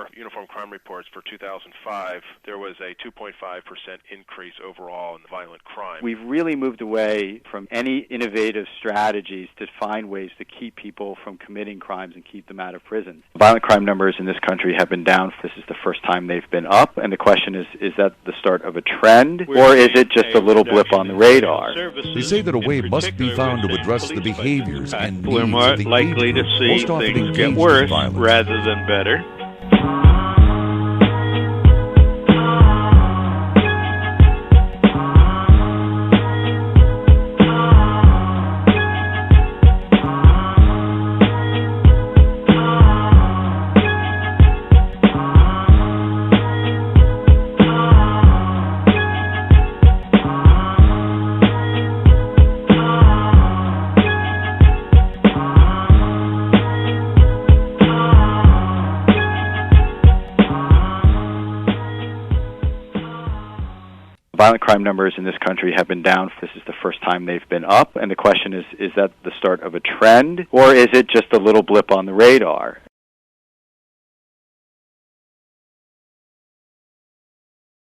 our Uniform Crime Reports for 2005, there was a 2.5% increase overall in violent crime. We've really moved away from any innovative strategies to find ways to keep people from committing crimes and keep them out of prison. Violent crime numbers in this country have been down. This is the first time they've been up, and the question is that the start of a trend, or is it just a little blip on the radar? They say that a way must be found to address the behaviors and needs we're more of the likely to see most often things get engaged in worse violence. rather than better. Violent crime numbers in this country have been down. This is the first time they've been up, and the question is that the start of a trend, or is it just a little blip on the radar?